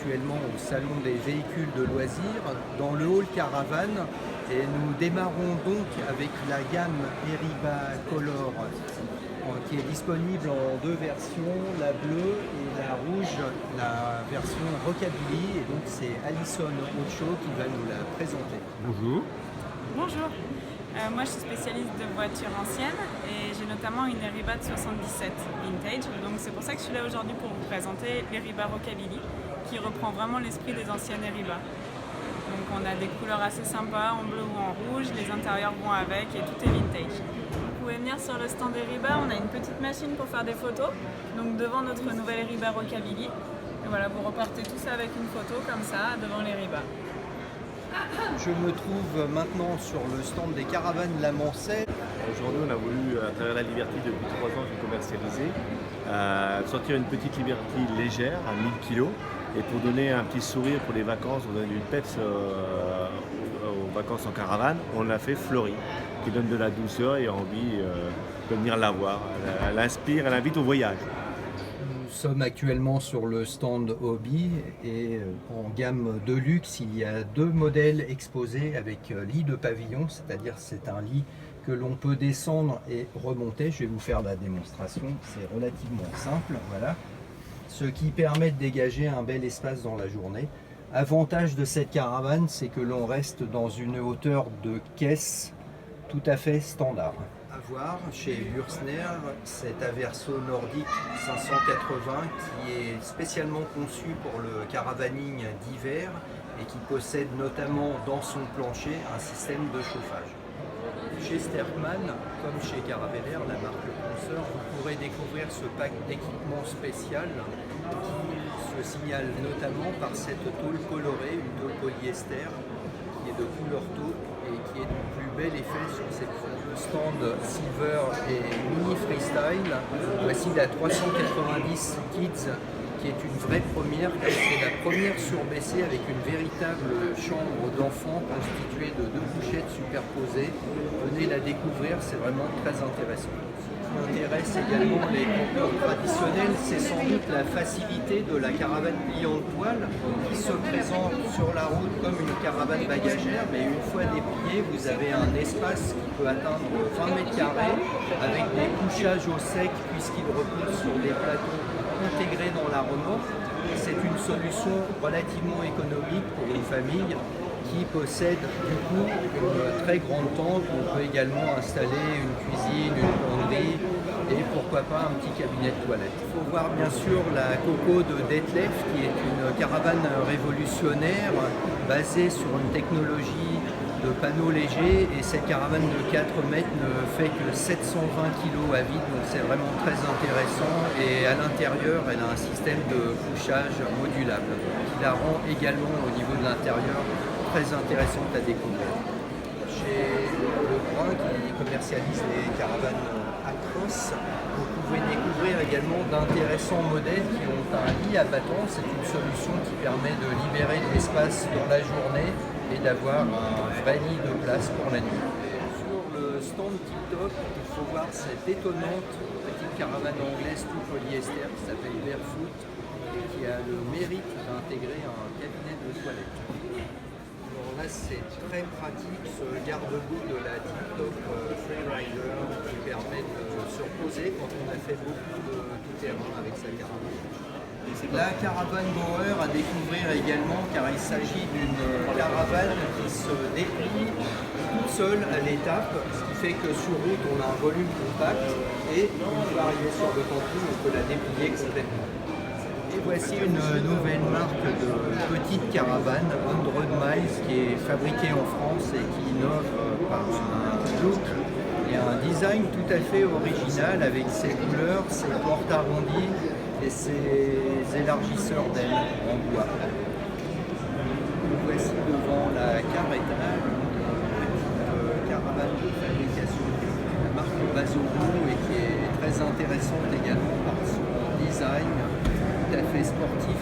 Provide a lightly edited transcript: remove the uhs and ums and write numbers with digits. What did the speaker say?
actuellement au Salon des véhicules de loisirs dans le hall caravane et nous démarrons donc avec la gamme Heriba Color qui est disponible en deux versions, la bleue et la rouge, la version Rockabilly, et donc c'est Alison Ocho qui va nous la présenter. Bonjour. Bonjour, moi je suis spécialiste de voitures anciennes et j'ai notamment une Heriba de 77 vintage, donc c'est pour ça que je suis là aujourd'hui pour vous présenter l'Heriba Rockabilly qui reprend vraiment l'esprit des anciennes Heriba. Donc on a des couleurs assez sympas en bleu ou en rouge, les intérieurs vont avec et tout est vintage. Vous pouvez venir sur le stand Heriba, on a une petite machine pour faire des photos, donc devant notre nouvelle Heriba Rockabilly. Et voilà, vous repartez tous avec une photo comme ça devant l'Heriba. Je me trouve maintenant sur le stand des caravanes La Mancelle. Aujourd'hui, on a voulu, à travers la Liberty depuis 3 ans que commercialisée, sortir une petite Liberty légère à 1000 kg. Et pour donner un petit sourire pour les vacances, on donne du peps aux vacances en caravane, on l'a fait fleurie, qui donne de la douceur et envie de venir la voir. Elle inspire, elle invite au voyage. Nous sommes actuellement sur le stand Hobby et en gamme de luxe, il y a deux modèles exposés avec lit de pavillon, c'est-à-dire c'est un lit que l'on peut descendre et remonter. Je vais vous faire la démonstration, c'est relativement simple, voilà. Ce qui permet de dégager un bel espace dans la journée. Avantage de cette caravane, c'est que l'on reste dans une hauteur de caisse tout à fait standard. À voir chez Lursner, cet Averso nordique 580 qui est spécialement conçu pour le caravaning d'hiver et qui possède notamment dans son plancher un système de chauffage. Chez Sterkman, comme chez Caravelair, la marque consoeur, vous pourrez découvrir ce pack d'équipement spécial qui se signale notamment par cette tôle colorée, une tôle polyester qui est de couleur taupe et qui est du plus bel effet sur cette stand Silver et Mini Freestyle. Voici la 390 Kids qui est une vraie première, c'est la première surbaissée avec une véritable chambre d'enfant constituée de deux couchettes superposées. Venez la découvrir, c'est vraiment très intéressant. Ce qui intéresse également les campeurs traditionnels, c'est sans doute la facilité de la caravane pliante poêle qui se présente sur la route comme une caravane bagagère, mais une fois dépliée, vous avez un espace qui peut atteindre 20 mètres carrés avec des couchages au sec puisqu'il repose sur des plateaux intégrés dans la remorque. C'est une solution relativement économique pour une famille qui possède du coup une très grande tente. On peut également installer une cuisine, une fonderie et pourquoi pas un petit cabinet de toilette. Il faut voir bien sûr la Coco de Detlef qui est une caravane révolutionnaire basée sur une technologie de panneaux légers et cette caravane de 4 mètres ne fait que 720 kg à vide, donc c'est vraiment très intéressant et à l'intérieur elle a un système de couchage modulable qui la rend également au niveau de l'intérieur très intéressante à découvrir. Chez Lebrun qui commercialise les caravanes Acros, vous pouvez découvrir également d'intéressants modèles qui ont un lit à battant. C'est une solution qui permet de libérer de l'espace dans la journée et d'avoir un vrai lit de place pour la nuit. Sur le stand TikTok, il faut voir cette étonnante petite caravane anglaise tout polyester qui s'appelle Barefoot et qui a le mérite d'intégrer un cabinet de toilette. Alors là c'est très pratique ce garde-boue de la TikTok Freerider qui permet de se reposer quand on a fait beaucoup de tout-terrain avec sa caravane. La caravane Bauer à découvrir également car il s'agit d'une caravane qui se déplie toute seule à l'étape, ce qui fait que sur route on a un volume compact et une fois arrivé sur le camping on peut la déplier extrêmement. Et voici une nouvelle marque de petite caravane, 100 Miles, qui est fabriquée en France et qui innove par un look et un design tout à fait original avec ses couleurs, ses portes arrondies et ses élargisseurs d'ailes en bois. Nous voici devant la Carretta, une petite caravane de fabrication de la marque Bazourou et qui est très intéressante également par son design tout à fait sportif